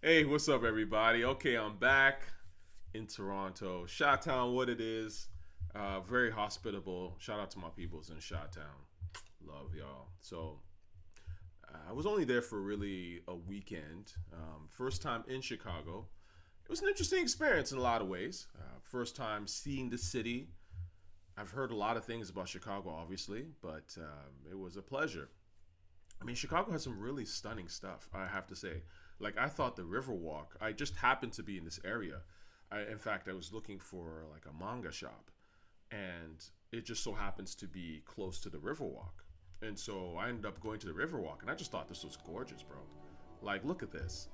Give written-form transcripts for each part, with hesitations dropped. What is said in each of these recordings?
Hey, what's up, everybody? Okay, I'm back in Toronto. Shot-town, what it is. Very hospitable. Shout out to my peoples in Shot-town. Love y'all. So, I was only there for really a weekend. First time in Chicago. It was an interesting experience in a lot of ways. First time seeing the city. I've heard a lot of things about Chicago, obviously, but it was a pleasure. I mean, Chicago has some really stunning stuff, I have to say. Like, I thought the Riverwalk, I just happened to be in this area. In fact, I was looking for like a manga shop, and it just so happens to be close to the Riverwalk. And so I ended up going to the Riverwalk, and I just thought this was gorgeous, bro. Like, look at this.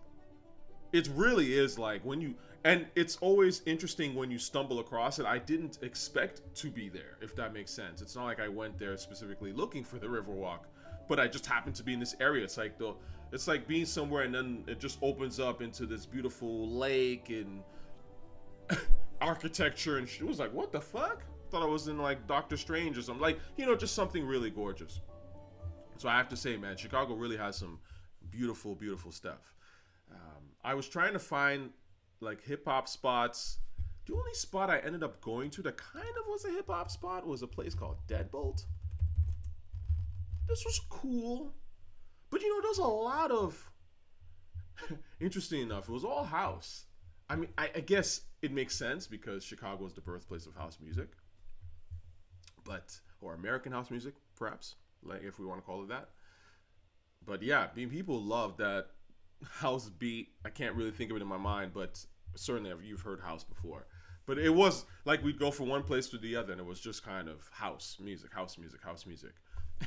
It really is like when you, and it's always interesting when you stumble across it. I didn't expect to be there, if that makes sense. It's not like I went there specifically looking for the Riverwalk, but I just happened to be in this area. It's like being somewhere and then it just opens up into this beautiful lake and architecture and it was like, what the fuck? Thought I was in like Doctor Strange or something. Like, just something really gorgeous. So I have to say, man, Chicago really has some beautiful, beautiful stuff. I was trying to find like hip hop spots. The only spot I ended up going to that kind of was a hip hop spot was a place called Deadbolt. This was cool, but there's a lot of interesting enough. It was all house. I mean, I guess it makes sense because Chicago is the birthplace of house music, or American house music, perhaps, like if we want to call it that. But yeah, I mean, people love that house beat. I can't really think of it in my mind, but certainly you've heard house before. But it was like we'd go from one place to the other, and it was just kind of house music, house music, house music.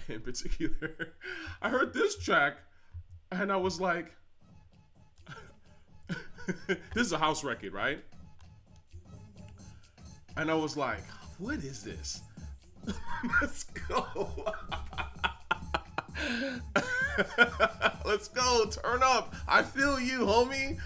In particular, I heard this track, and I was like, this is a house record, right? And I was like, what is this? Let's go. Let's go. Turn up. I feel you, homie.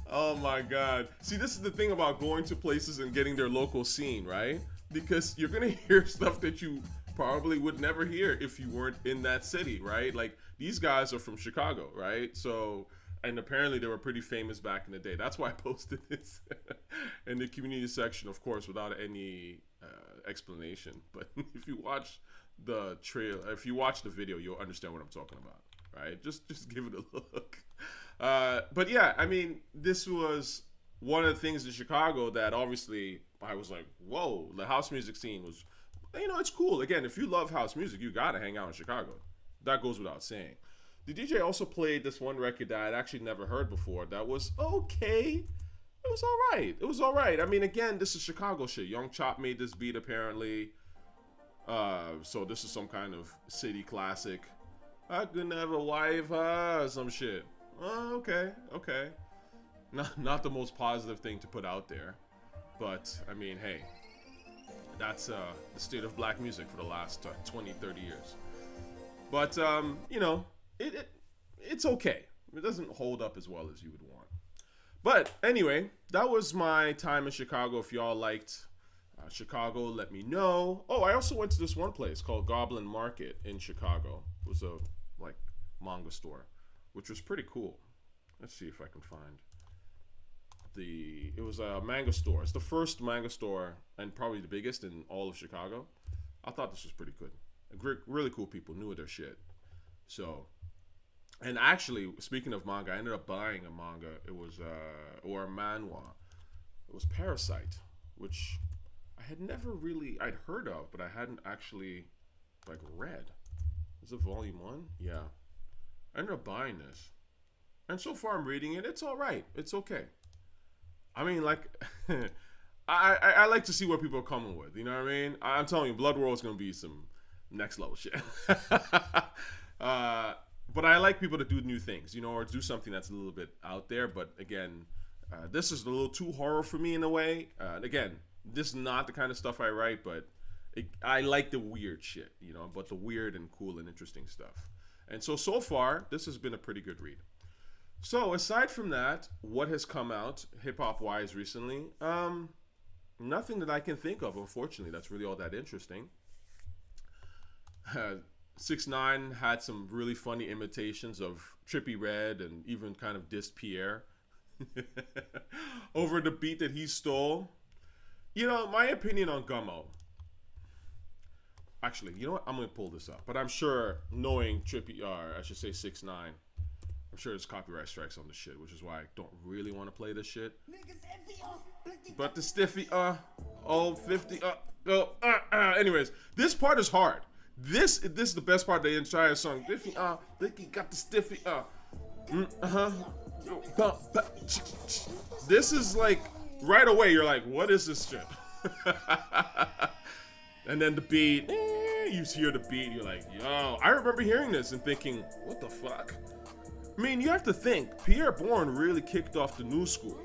Oh my God. See, this is the thing about going to places and getting their local scene, right? Because you're going to hear stuff that you probably would never hear if you weren't in that city, right? Like, these guys are from Chicago, right? So, and apparently they were pretty famous back in the day. That's why I posted this in the community section, of course, without any explanation. But if you watch the trail, if you watch the video, you'll understand what I'm talking about, right? Just give it a look. But yeah, I mean, this was one of the things in Chicago that obviously I was like, whoa, the house music scene was, it's cool. Again, if you love house music, you gotta hang out in Chicago. That goes without saying. The DJ also played this one record that I'd actually never heard before that was okay. It was all right. I mean, again, this is Chicago shit. Young Chop made this beat apparently. So this is some kind of city classic. I could never wife her, some shit. Oh, okay. Not the most positive thing to put out there. But, I mean, hey, that's the state of black music for the last 20, 30 years. But, it's okay. It doesn't hold up as well as you would want. But, anyway, that was my time in Chicago. If y'all liked Chicago, let me know. Oh, I also went to this one place called Goblin Market in Chicago. It was a, manga store, which was pretty cool. Let's see if I can find it was a manga store. It's the first manga store and probably the biggest in all of Chicago. I thought this was pretty good. Really cool people, knew their shit. So, and actually, speaking of manga, I ended up buying a manga. It was, or a manhwa. It was Parasyte, which I had never really, I'd heard of, but I hadn't actually, read. Is it volume 1? Yeah. I ended up buying this. And so far I'm reading it. It's all right. It's okay. I mean, I like to see what people are coming with. You know what I mean? I'm telling you, Blood World is going to be some next level shit. But I like people to do new things, or do something that's a little bit out there. But again, this is a little too horror for me in a way. Again, this is not the kind of stuff I write, but I like the weird shit, but the weird and cool and interesting stuff. And so far, this has been a pretty good read. So aside from that, what has come out hip-hop wise recently? Nothing that I can think of, unfortunately. That's really all that interesting. 6ix9ine had some really funny imitations of Trippie Redd and even kind of dissed Pierre over the beat that he stole. You know, my opinion on Gummo. Actually, you know what? I'm gonna pull this up, but I'm sure knowing Trippie, or I should say 6ix9ine, I'm sure there's copyright strikes on the shit, which is why I don't really want to play this shit. But the stiffy, oh 50, anyways, this part is hard. This is the best part of the entire song. Stiffy, Blicky got the stiffy, This is like right away. You're like, what is this shit? And then the beat, you hear the beat. You're like, yo, I remember hearing this and thinking, what the fuck? I mean, you have to think, Pierre Bourne really kicked off the new school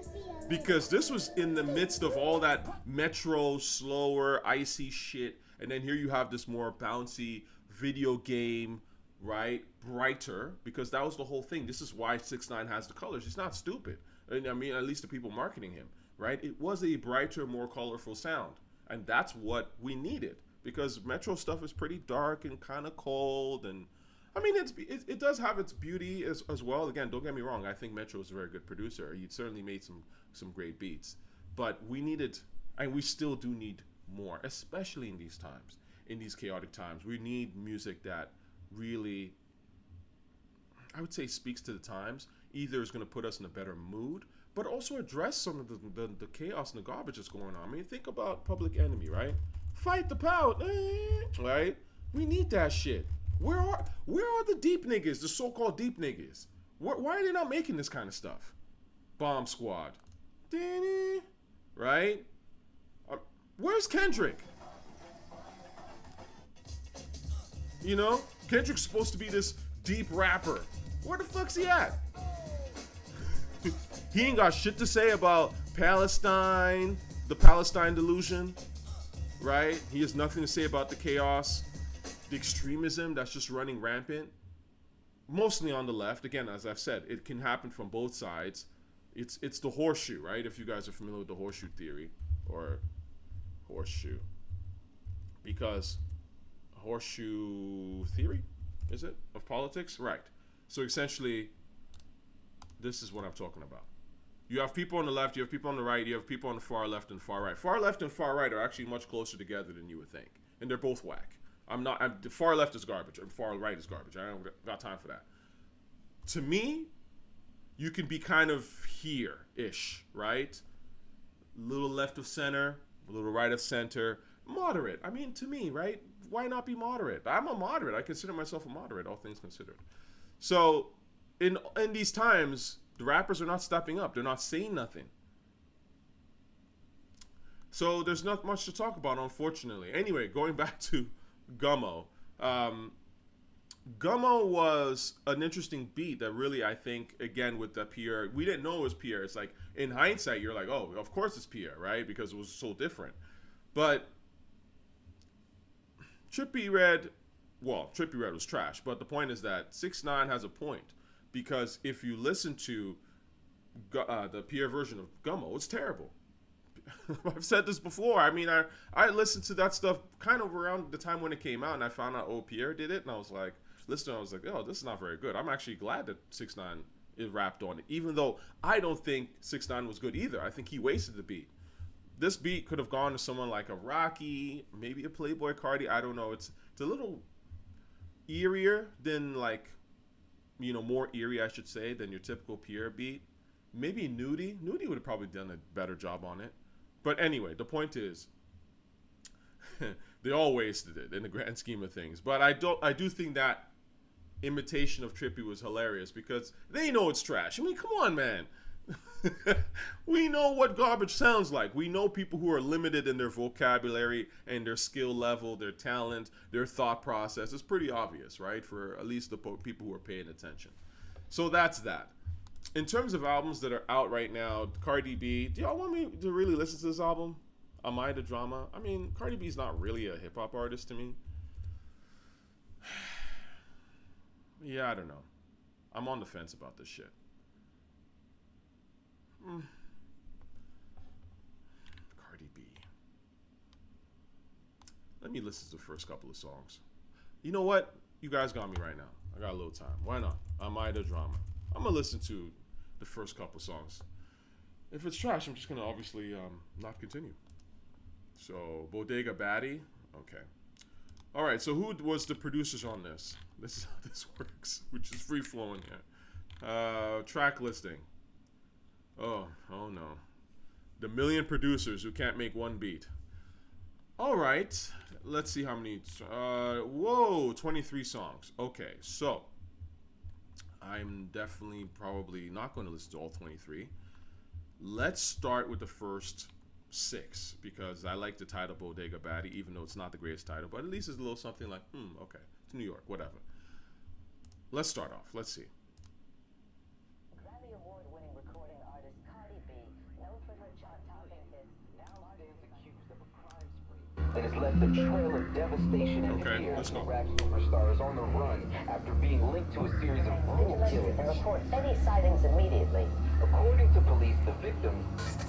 because this was in the midst of all that metro, slower, icy shit. And then here you have this more bouncy video game, right? Brighter, because that was the whole thing. This is why 6ix9ine has the colors. He's not stupid. I mean, at least the people marketing him, right? It was a brighter, more colorful sound. And that's what we needed because metro stuff is pretty dark and kind of cold. And I mean, it does have its beauty as well. Again, don't get me wrong. I think Metro is a very good producer. He certainly made some great beats. But we needed, and we still do need more, especially in these times, in these chaotic times. We need music that really, I would say, speaks to the times. Either is going to put us in a better mood, but also address some of the chaos and the garbage that's going on. I mean, think about Public Enemy, right? Fight the pout, right? We need that shit. Where are the deep niggas, the so-called deep niggas? Why are they not making this kind of stuff? Bomb Squad. Right? Where's Kendrick? You know? Kendrick's supposed to be this deep rapper. Where the fuck's he at? He ain't got shit to say about Palestine, the Palestine delusion, right? He has nothing to say about the chaos, the extremism that's just running rampant, mostly on the left. Again, as I've said, it can happen from both sides. It's the horseshoe, right? If you guys are familiar with the horseshoe theory or horseshoe, because horseshoe theory, is it, of politics? Right. So essentially, this is what I'm talking about. You have people on the left, you have people on the right, you have people on the far left and far right. Far left and far right are actually much closer together than you would think. And they're both whack. The far left is garbage, and far right is garbage. I don't got time for that. To me, you can be kind of here-ish, right? A little left of center, a little right of center. Moderate. I mean, to me, right? Why not be moderate? I'm a moderate. I consider myself a moderate, all things considered. So, in these times, the rappers are not stepping up. They're not saying nothing. So there's not much to talk about, unfortunately. Anyway, going back to Gummo. Gummo was an interesting beat that really, I think, again, with the Pierre, we didn't know it was Pierre. It's like, in hindsight, you're like, oh, of course it's Pierre, right? Because it was so different. But Trippie Redd was trash. But the point is that 6ix9ine has a point. Because if you listen to the Pierre version of Gummo, it's terrible. I've said this before. I mean, I listened to that stuff kind of around the time when it came out, and I found out, oh, Pierre did it, and I was like, oh, this is not very good. I'm actually glad that 6ix9ine rapped on it, even though I don't think 6ix9ine was good either. I think he wasted the beat. This beat could have gone to someone like a Rocky, maybe a Playboy Cardi. I don't know. It's a little eerier than more eerie, I should say, than your typical Pierre beat. Maybe Nudie. Nudie would have probably done a better job on it. But anyway, the point is, they all wasted it in the grand scheme of things. But I do think that imitation of Trippie was hilarious because they know it's trash. I mean, come on, man. We know what garbage sounds like. We know people who are limited in their vocabulary and their skill level, their talent, their thought process. It's pretty obvious, right? For at least the people who are paying attention. So that's that. In terms of albums that are out right now, Cardi B, do y'all want me to really listen to this album? Am I the Drama? I mean, Cardi B's not really a hip-hop artist to me. Yeah, I don't know. I'm on the fence about this shit. Cardi B. Let me listen to the first couple of songs. You know what? you guys got me right now. I got a little time. Why not? I'm either drama. I'm gonna listen to the first couple songs. If it's trash, I'm just gonna obviously not continue. So Bodega Batty, okay. All right. So who was the producers on this? This is how this works, which is free flowing here. Track listing. Oh no. The million producers who can't make one beat. All right. Let's see how many. 23 songs. Okay, so I'm definitely probably not going to listen to all 23. Let's start with the first 6 because I like the title Bodega Batty, even though it's not the greatest title, but at least it's a little something like, okay, it's New York, whatever. Let's start off. Let's see. Grammy Award-winning recording artist Cardi B, known for her chart-topping hits, now stands accused of a crime spree that has left a trail of devastation and fear as the rap superstar is on the run after being linked to a series of brutal killings. And report any sightings immediately. According to police, the victims,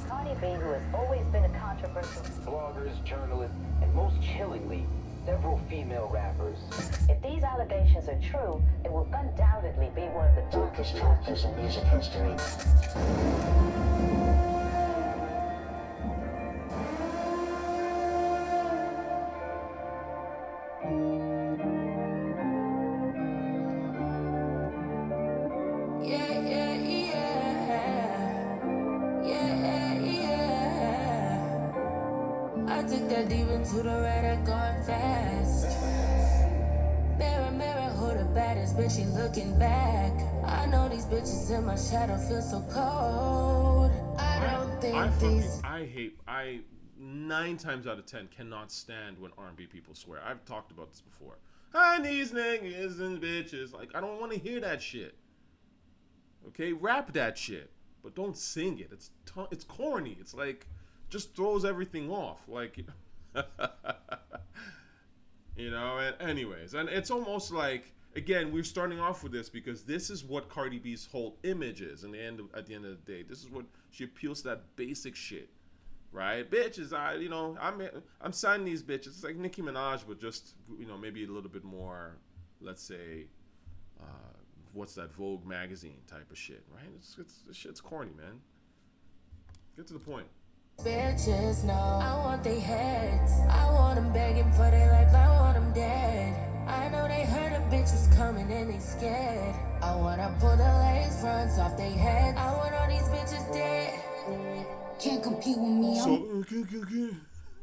Cardi B, who has always been a controversial, bloggers, journalists, and most chillingly, several female rappers. If these allegations are true, it will undoubtedly be one of the darkest chapters in music history. To the red, I gone fast. Mirror, mirror, who the baddest bitch? She looking back. I know these bitches in my shadow feel so cold. I 9 times out of 10 cannot stand when R&B people swear. I've talked about this before. And these niggas and bitches. Like, I don't want to hear that shit. Okay, rap that shit, but don't sing it. It's corny. It's like just throws everything off. Like. You know, and anyways, and it's almost like, again, we're starting off with this because this is what Cardi B's whole image is. At the end of the day, this is what she appeals to, that basic shit, right? Bitches, I'm signing these bitches. It's like Nicki Minaj, but just, maybe a little bit more, let's say, what's that, Vogue magazine type of shit, right? This shit's corny, man. Get to the point. Bitches know I want they heads. I want them begging for their life. I want them dead. I know they heard a bitch was coming and they scared. I wanna pull the lace fronts off their heads. I want all these bitches dead. Can't compete with me. So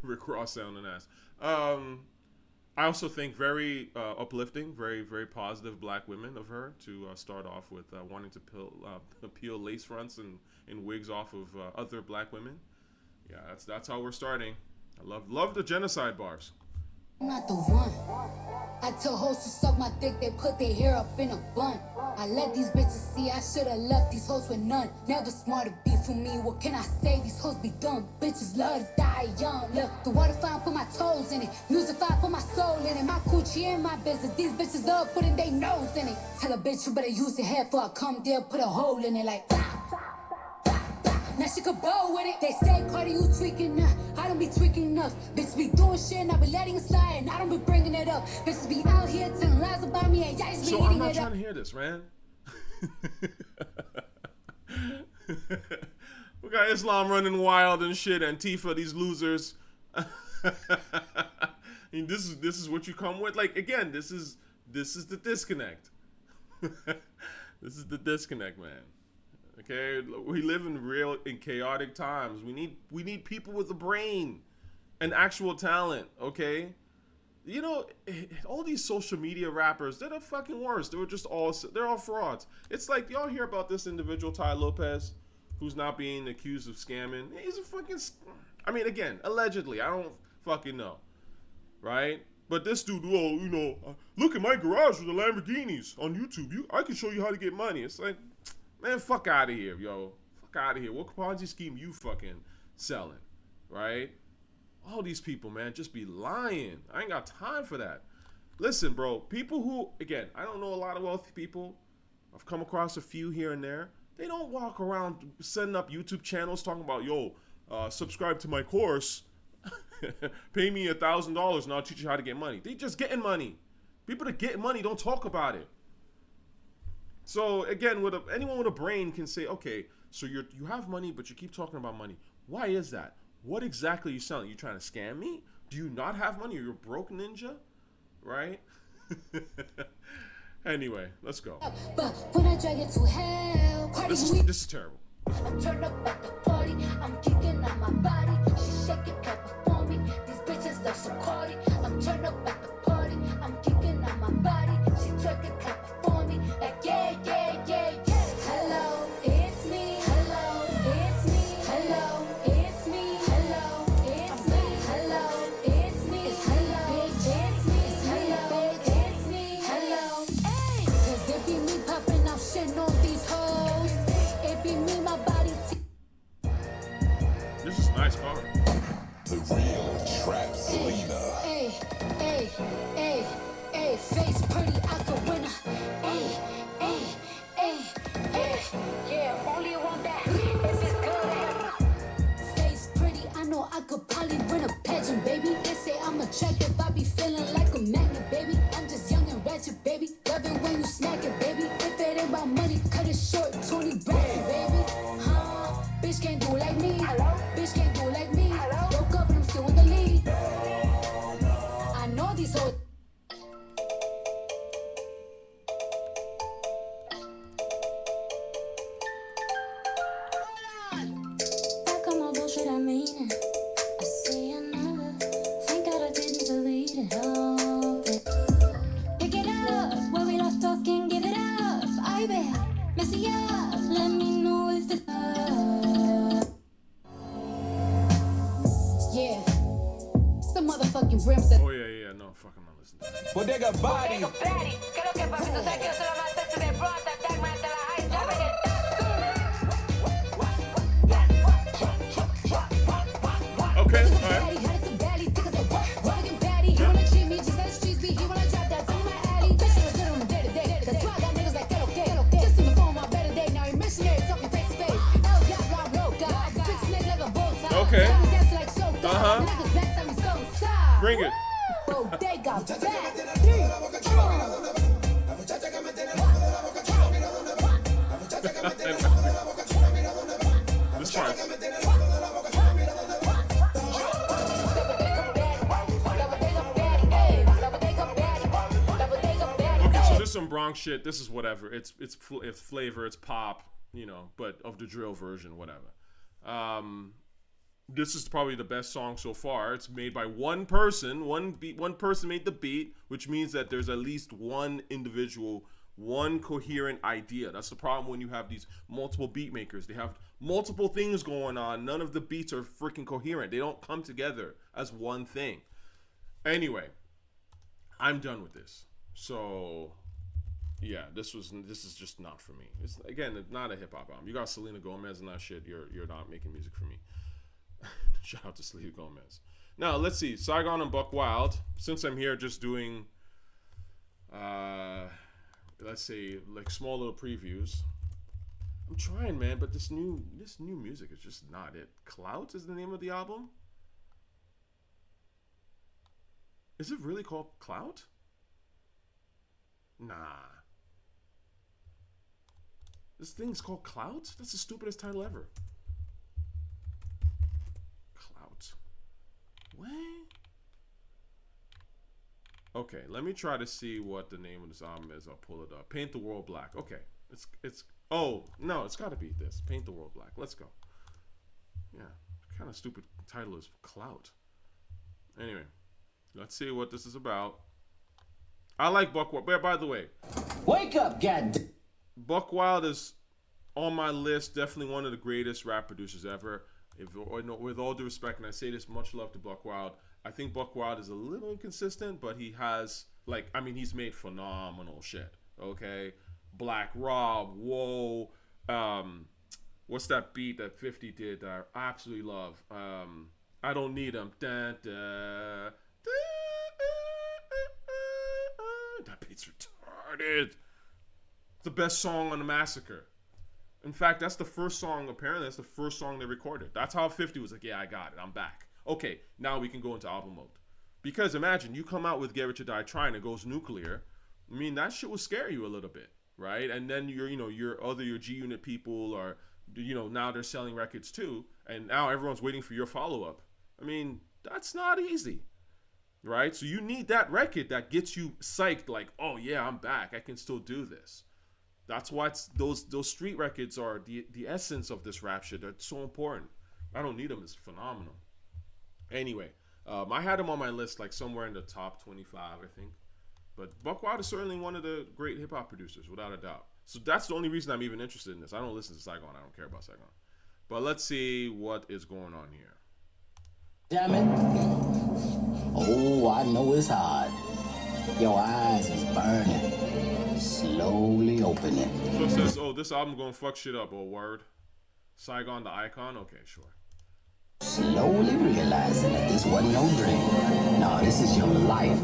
Rick Ross sounding ass. I also think very uplifting, very, very positive black women of her to start off with wanting to peel lace fronts and wigs off of other black women. Yeah, that's how we're starting. I love the genocide bars. I'm not the one. I tell hoes to suck my dick, they put their hair up in a bun. I let these bitches see I should've left these hoes with none. Never smart to be for me, what can I say? These hoes be dumb, bitches love to die young. Look, the water fine, put my toes in it. Music fine, put my soul in it. My coochie in my business, these bitches love putting their nose in it. Tell a bitch you better use your head before I come there, put a hole in it like now she could bow with it. They say, Cardi, you tweaking now. I don't be tweaking enough. Bitches be doing shit and I be letting it slide and I don't be bringing it up. Bitches be out here telling lies about me and y'all just be eating it up. So I'm not trying to hear this, man. We got Islam running wild and shit, Antifa, these losers. And this is what you come with. Like, again, this is the disconnect. This is the disconnect, man. Okay, we live in chaotic times. We need people with a brain and actual talent. Okay, all these social media rappers, they're the fucking worst. They're all frauds. It's like, y'all hear about this individual Ty Lopez, who's now being accused of scamming. He's a fucking. I mean, again, allegedly. I don't fucking know, right? But this dude, look at my garage with the Lamborghinis on YouTube. I can show you how to get money. It's like, man, fuck out of here, yo. Fuck out of here. What Ponzi scheme you fucking selling, right? All these people, man, just be lying. I ain't got time for that. Listen, bro, people who, again, I don't know a lot of wealthy people. I've come across a few here and there. They don't walk around setting up YouTube channels talking about, subscribe to my course. Pay me $1,000 and I'll teach you how to get money. They just getting money. People that get money don't talk about it. So again, anyone with a brain can say, okay, so you have money, but you keep talking about money. Why is that? What exactly are you selling? You trying to scam me? Do you not have money? Or you're broke, ninja? Right? Anyway, let's go. But when I drag it to hell, This is terrible. I'm turned up at the party. I'm kicking on my body. She shaking, clap for me. These bitches love so Cardi. I'm turned up at the party. I'm kicking on my body. She twerking, clap for me. Like yeah, yeah, yeah, yeah. Hello, it's me. Hello, it's me. Hello, it's me. Hello, it's me. Hello, it's me. Hello, it's me. Hello, it's me. Hello, hey. 'Cause it be me popping off shit on these hoes. It be me, my body. This is a nice cover. The real trap Selena. Hey, hey, hey, hey, face pretty, I could win her. Hey, hey, hey, hey. Yeah, only one that. This is good. Face pretty, I know I could probably win a pageant, baby. They say I'm attractive, I be feeling like a magnet, baby. I'm just young and ratchet, baby. Love it when you smack it, baby. If it ain't about money, cut it short, 20 ratchet, baby. Huh? Bitch can't do like me. Bitch can't do like me. Woke up and I'm still in the lead. I know these hoes. Back on my bullshit, I mean it. I say I never. Thank God I didn't delete it. Oh, pick it up. Where we left off, can give it up. I bet. Messy up. Let me know if it's yeah. It's the motherfucking rims that. Oh yeah, no, fuck, I'm not listening. Bodega Body. ¿Qué lo que papi? Tú sabes que yo soy la más sexy de Bronx, Taj Mahal, te la high, ya me get. Okay, alright. Okay. Bring it. This part. Okay, so this is some Bronx shit. This is whatever. It's flavor, it's pop, you know, but of the drill version, whatever. This is probably the best song so far. It's made by one person. One person made the beat, which means that there's at least one individual, one coherent idea. That's the problem when you have these multiple beat makers. They have multiple things going on. None of the beats are freaking coherent. They don't come together as one thing. Anyway, I'm done with this. So, yeah, this is just not for me. It's not a hip hop album. You got Selena Gomez and that shit. You're not making music for me. Shout out to Selena Gomez. Now let's see, Saigon and Buckwild. Since I'm here, just doing, let's say like small little previews. I'm trying, man, but this new music is just not it. Clout is the name of the album. Is it really called Clout? Nah. This thing's called Clout? That's the stupidest title ever. Clout. What? Okay, let me try to see what the name of this album is. I'll pull it up. Paint the World Black. Okay. It's oh, no, it's gotta be this. Paint the World Black. Let's go. Yeah. What kind of stupid title is Clout? Anyway, let's see what this is about. I like Buckwild. By the way, wake up, God. Buckwild is on my list. Definitely one of the greatest rap producers ever. With all due respect, and I say this, much love to Buckwild. I think Buckwild is a little inconsistent, but he has, he's made phenomenal shit. Okay, Black Rob, Whoa, what's that beat that 50 did that I absolutely love? I Don't Need Him. That beat's retarded. It's the best song on the Massacre. In fact, that's the first song, apparently that's the first song they recorded. That's how 50 was like, yeah, I got it, I'm back. Okay, now we can go into album mode. Because imagine you come out with Get Rich or Die Trying, it goes nuclear. I mean, that shit will scare you a little bit, right? And then your G Unit people are, now they're selling records too, and now everyone's waiting for your follow up. I mean, that's not easy, right? So you need that record that gets you psyched, like, oh yeah, I'm back, I can still do this. That's why those street records are the essence of this rap shit. They're so important. I don't need them. It's phenomenal. Anyway, I had him on my list like somewhere in the top 25, I think. But Buckwild is certainly one of the great hip hop producers, without a doubt. So that's the only reason I'm even interested in this. I don't listen to Saigon. I don't care about Saigon. But let's see what is going on here. Damn it. Oh, I know it's hard. Your eyes is burning. Slowly opening. So it says, oh, this album gonna fuck shit up. Oh, word. Saigon the Icon? Okay, sure. Slowly realizing that this wasn't no dream. No, this is your life.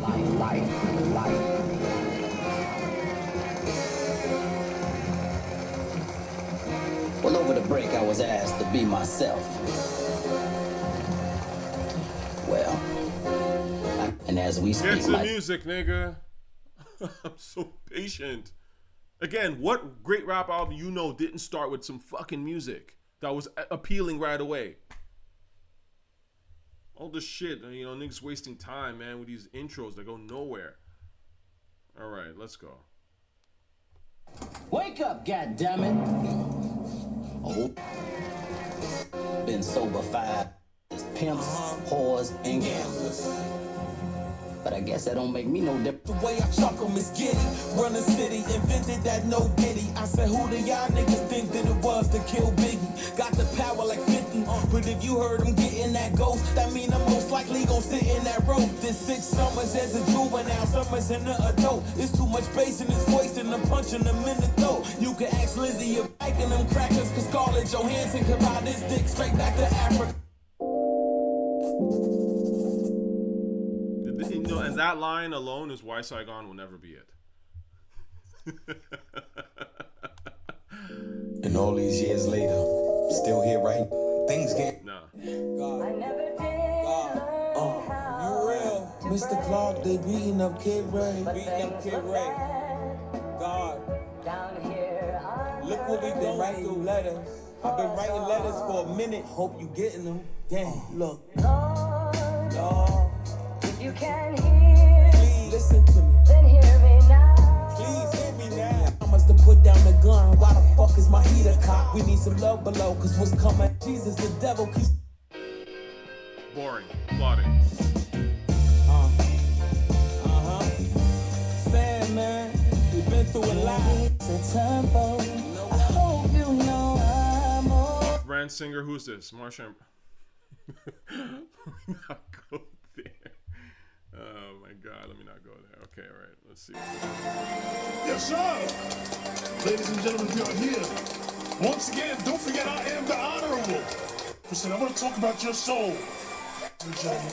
Well, over the break, I was asked to be myself. Well, and as we speak, get to the music, nigga. I'm so patient. Again, what great rap album didn't start with some fucking music that was appealing right away? All this shit, niggas wasting time, man, with these intros that go nowhere. All right, let's go. Wake up, goddammit! Oh, been sober 5 pimps, whores, and gamblers. But I guess that don't make me no different. The way I chuckle Miss Giddy, run the city, invented that no diddy. I said, who do y'all niggas think that it was to kill Biggie? Got the power like 50, but if you heard him getting that ghost, that mean I'm most likely gon' sit in that rope. This 6 summers as a juvenile, summers in the adult. It's too much bass in his voice and I'm punching him in the throat. You can ask Lizzie if liking them crackers, cause Scarlett Johansson could buy this dick straight back to Africa. And that line alone is why Saigon will never be it. And all these years later, still here, right? Things get. No. God. I never did. You real. Mr. Clark, they beating up Kid Ray. Beating up Kid Ray. God. Down here on Look what we've been writing through letters. I've been writing letters for a minute. Hope you getting them. Damn, look. Lord. If you can hear, Please listen to me. then hear me now. Please hear me now. I must have put down the gun. Why the fuck is my heater cocked? We need some love below, cause what's coming? Jesus, the devil keeps. Boring. Plotting. Sad, man. We've been through a lot. I hope you know I'm Off-brand singer, who's this? Marsha. Let me not go there. Oh my God, let me not go there. Okay, all right, let's see. Yes, sir. Ladies and gentlemen, we are here. Once again, don't forget I am the honorable. Listen, I want to talk about your soul. Ladies and gentlemen.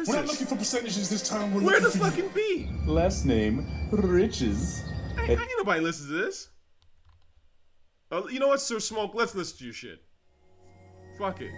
We're not looking for percentages this time. Where the looking for fucking beat? Last name, Riches. Ain't nobody listen to this. You know what, Sir Smoke? Let's listen to your shit. Fuck it.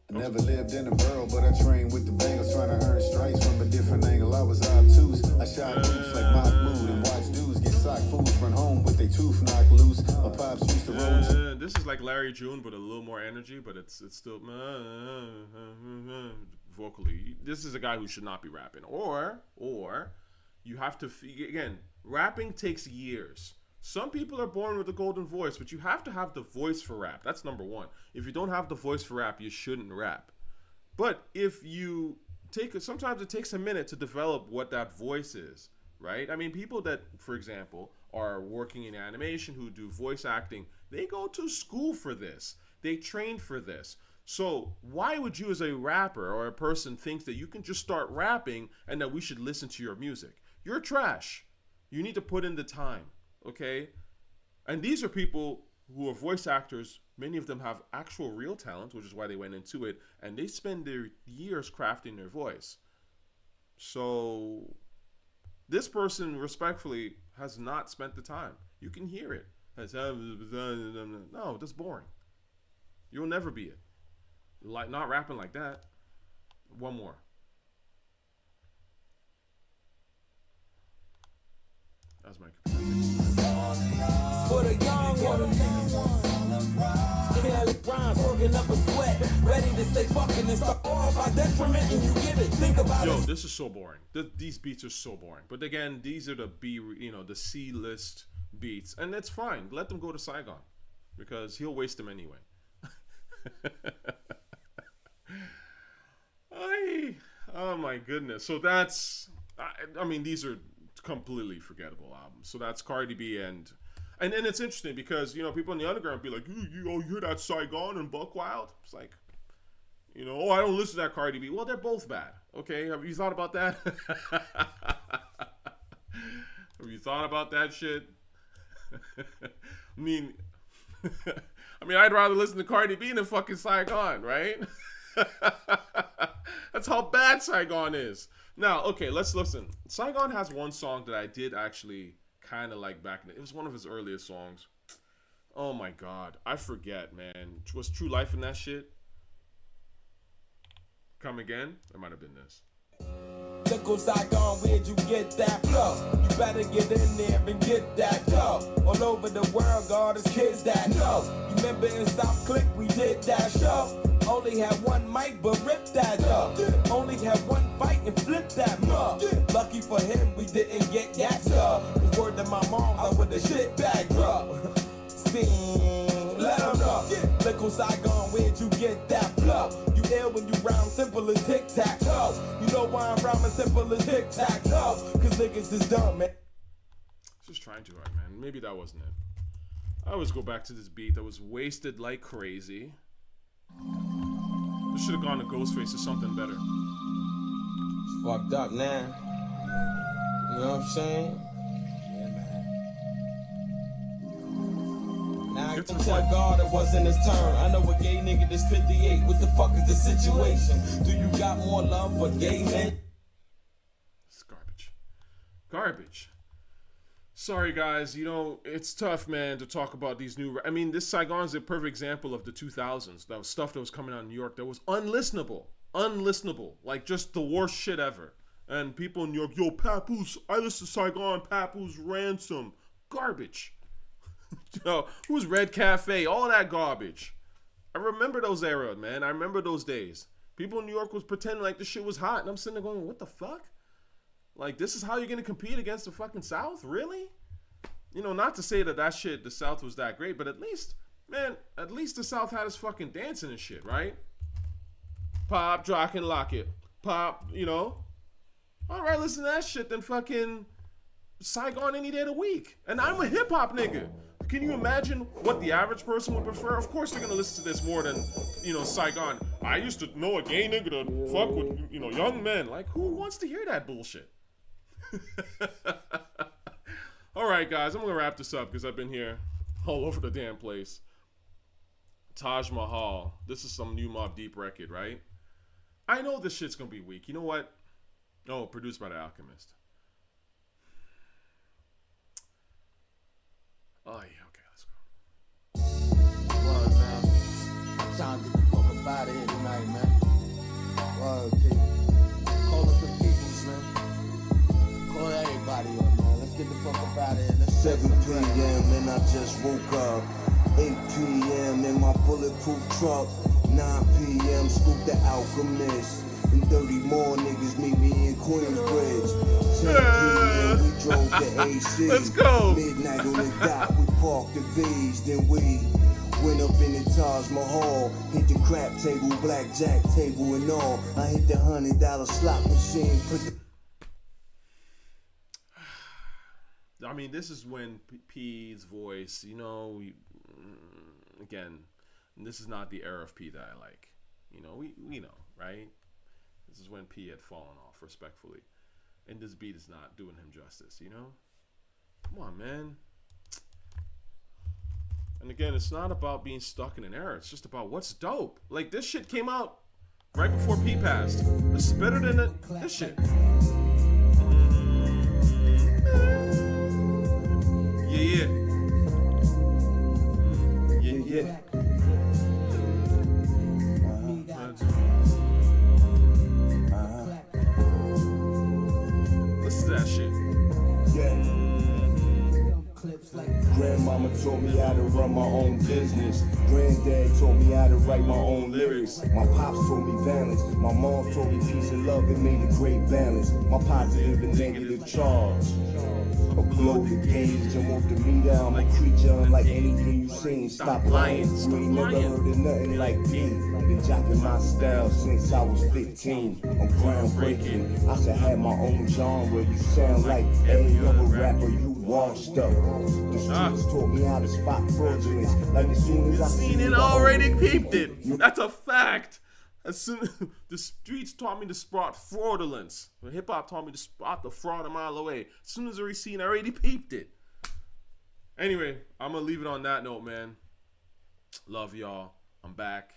I never lived in a borough, but I trained with the bangers, trying to earn stripes from a different angle. I was obtuse. I shot hoops like Mahmoud and watched dudes get socked. Fools run home with their tooth knocked loose. My pops used to roll. This is like Larry June, but a little more energy, but it's still vocally. This is a guy who should not be rapping. Or you have to, again, rapping takes years. Some people are born with a golden voice, but you have to have the voice for rap. That's number one. If you don't have the voice for rap, you shouldn't rap. But if you sometimes it takes a minute to develop what that voice is, right? I mean, people that, for example, are working in animation, who do voice acting, they go to school for this. They train for this. So why would you as a rapper or a person think that you can just start rapping and that we should listen to your music? You're trash. You need to put in the time. Okay, and these are people who are voice actors. Many of them have actual real talent, which is why they went into it, and they spend their years crafting their voice. So this person, respectfully, has not spent the time. You can hear it. No, that's boring. You'll never be it. Like not rapping like that. One more. That's my computer. For the young one. Working up a sweat, ready to stay fucking and start off by detriment, and you get it. Think about it. This is so boring. These beats are so boring. But again, these are the the C-list beats, and it's fine. Let them go to Saigon, because he'll waste them anyway. Oh my goodness. So that's, I mean, these are completely forgettable albums. So that's Cardi B and it's interesting because, people in the underground be like, you hear that Saigon and Buckwild? It's like, I don't listen to that Cardi B. Well, they're both bad. Okay, have you thought about that? Have you thought about that shit? I mean, I'd rather listen to Cardi B than fucking Saigon, right? That's how bad Saigon is. Now, okay, let's listen. Saigon has one song that I did actually kind of like back in it. It was one of his earliest songs. Oh my God, I forget, man. Was True Life in that shit? Come again? It might have been this. Look Saigon, where'd you get that flow? You better get in there and get that dough. All over the world, God, there's kids that know. You remember in South Click, we did that show. Only had one mic, but ripped that up. Only had one fight and flipped that mug. Lucky for him, we didn't get gassed up. The word to my mom, I with the shit bag, bro. Sing, let them know. Look Saigon, where'd you get that flow? You ill when you round simple as tic-tac-toe. You know why I'm rhyming simple as tic-tac-toe? Cause niggas is dumb, man. Just trying too hard, man. Maybe that wasn't it. I always go back to this beat that was wasted like crazy. This should have gone to Ghostface or something better. It's fucked up now. You know what I'm saying? Yeah, man. Now I can tell God it wasn't his turn. I know a gay nigga that's 58. What the fuck is the situation? Do you got more love for gay men? It's garbage. Garbage. Sorry, guys. It's tough, man, to talk about these new... I mean, this Saigon's a perfect example of the 2000s. That was stuff that was coming out in New York that was unlistenable. Unlistenable. Like, just the worst shit ever. And people in New York, yo, Papoose, I listen to Saigon, Papoose, Ransom. Garbage. Who's Red Cafe? All that garbage. I remember those eras, man. I remember those days. People in New York was pretending like the shit was hot. And I'm sitting there going, what the fuck? Like, this is how you're going to compete against the fucking South? Really? Not to say that shit, the South was that great, but at least the South had us fucking dancing and shit, right? Pop, jock, and lock it. Pop, All right, listen to that shit, then fucking Saigon any day of the week. And I'm a hip-hop nigga. Can you imagine what the average person would prefer? Of course they're going to listen to this more than, Saigon. I used to know a gay nigga to fuck with, young men. Like, who wants to hear that bullshit? All right, guys, I'm gonna wrap this up because I've been here all over the damn place. Taj Mahal. This is some new Mobb Deep record, right? I know this shit's gonna be weak. You know what? Oh, produced by The Alchemist. Oh yeah, okay, let's go. Word, man. I'm trying to get the fuck up out of here tonight, man. Word, people. Call up the peoples, man. Call everybody up, man. Let's get the fuck up out of here. 7 p.m. and I just woke up. 8 p.m. in my bulletproof truck. 9 p.m. scoop the Alchemist. And 30 more niggas meet me in Queensbridge. 10 p.m. we drove to AC. Let's go. Midnight on the dock, we parked the V's. Then we went up in the Taj Mahal. Hit the crap table, blackjack table and all. I hit the $100 slot machine. Put the I mean, this is when P's voice, again, this is not the era of P that I like. We know, right? This is when P had fallen off, respectfully. And this beat is not doing him justice, Come on, man. And again, it's not about being stuck in an era. It's just about what's dope. Like, this shit came out right before P passed. It's better than this shit. Yeah. Listen to that shit. Yeah. Grandmama taught me how to run my own business. Granddad taught me how to write my own lyrics. My pops taught me balance. My mom taught me peace and love. It made a great balance. My positive and negative charge. A blow the gauge, jump off the meter. I'm a creature unlike anything you seen. Stop lying. You ain't never heard of nothing like me. Been jocking my style since I was 15. I'm groundbreaking. I should have my own genre. You sound like every other rapper. You washed up. The streets taught me how to spot fraudulence. Like as soon as I seen it, already peeped it. That's a fact. As soon the streets taught me to spot fraudulence. Hip hop taught me to spot the fraud a mile away. As soon as I seen, I already peeped it. Anyway, I'm gonna leave it on that note, man. Love y'all. I'm back.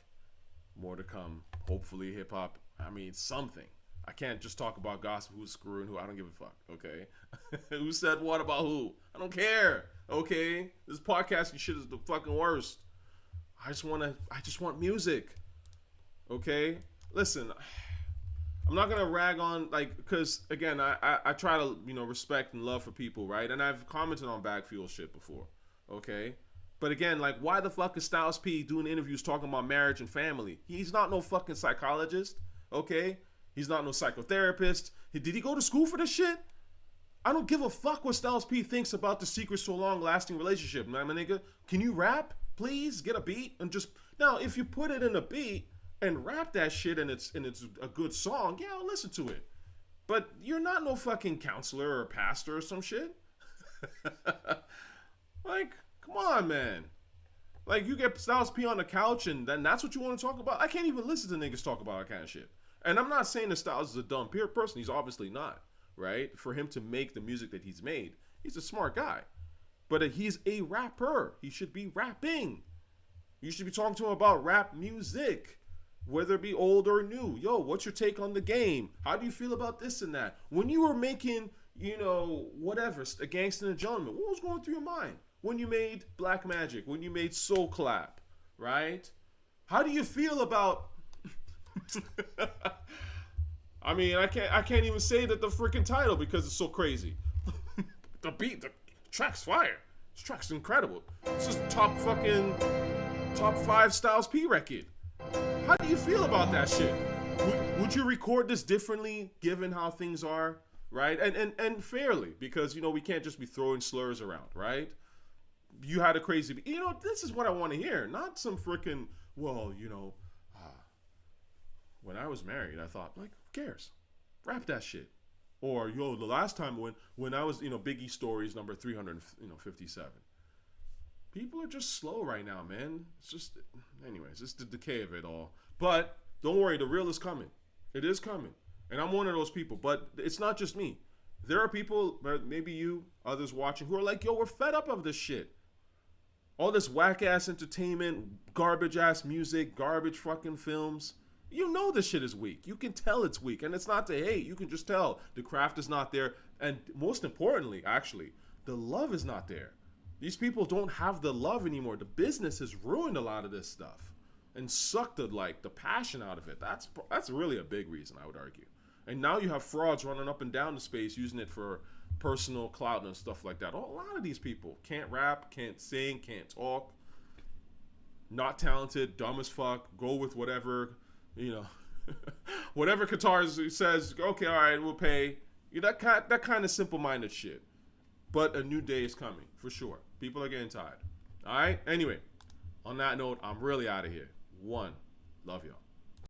More to come. Hopefully, hip hop. I mean, something. I can't just talk about gossip, who's screwing who. I don't give a fuck, okay? Who said what about who? I don't care, okay? This podcasting shit is the fucking worst. I just want music, okay? Listen, I'm not gonna rag on, like, because, again, I try to, respect and love for people, right? And I've commented on BagFuel shit before, okay? But again, like, why the fuck is Styles P doing interviews talking about marriage and family? He's not no fucking psychologist, okay? He's not no psychotherapist. Did he go to school for this shit? I don't give a fuck what Styles P thinks about the secrets to a long-lasting relationship, man, my nigga. Can you rap? Please get a beat and just... Now, if you put it in a beat and rap that shit and it's a good song, yeah, I'll listen to it. But you're not no fucking counselor or pastor or some shit. Like, come on, man. Like, you get Styles P on the couch and then that's what you want to talk about? I can't even listen to niggas talk about that kind of shit. And I'm not saying that Styles is a dumb person. He's obviously not, right? For him to make the music that he's made, he's a smart guy. But he's a rapper. He should be rapping. You should be talking to him about rap music, whether it be old or new. Yo, what's your take on the game? How do you feel about this and that? When you were making, whatever, A Gangsta and a Gentleman, what was going through your mind? When you made Black Magic, when you made Soul Clap, right? How do you feel about... I mean, I can't even say that the freaking title because it's so crazy. The beat, the track's fire. This track's incredible. It's just top 5 Styles P record. How do you feel about that shit? Would you record this differently given how things are, right? And fairly, because we can't just be throwing slurs around, right? You had a crazy beat. This is what I want to hear, not some freaking when I was married, I thought, like, who cares? Rap that shit. Or, the last time when I was, Biggie Stories number 357. People are just slow right now, man. It's just, anyways, it's the decay of it all. But don't worry, the real is coming. It is coming. And I'm one of those people. But it's not just me. There are people, maybe you, others watching, who are like, yo, we're fed up of this shit. All this whack-ass entertainment, garbage-ass music, garbage fucking films. This shit is weak. You can tell it's weak. And it's not to hate. You can just tell the craft is not there. And most importantly, actually, the love is not there. These people don't have the love anymore. The business has ruined a lot of this stuff and sucked the passion out of it. That's really a big reason, I would argue. And now you have frauds running up and down the space using it for personal clout and stuff like that. A lot of these people can't rap, can't sing, can't talk, not talented, dumb as fuck, go with whatever... whatever Qatar says, okay, all right, we'll pay. That kind of simple-minded shit. But a new day is coming, for sure. People are getting tired. All right? Anyway, on that note, I'm really out of here. Love y'all.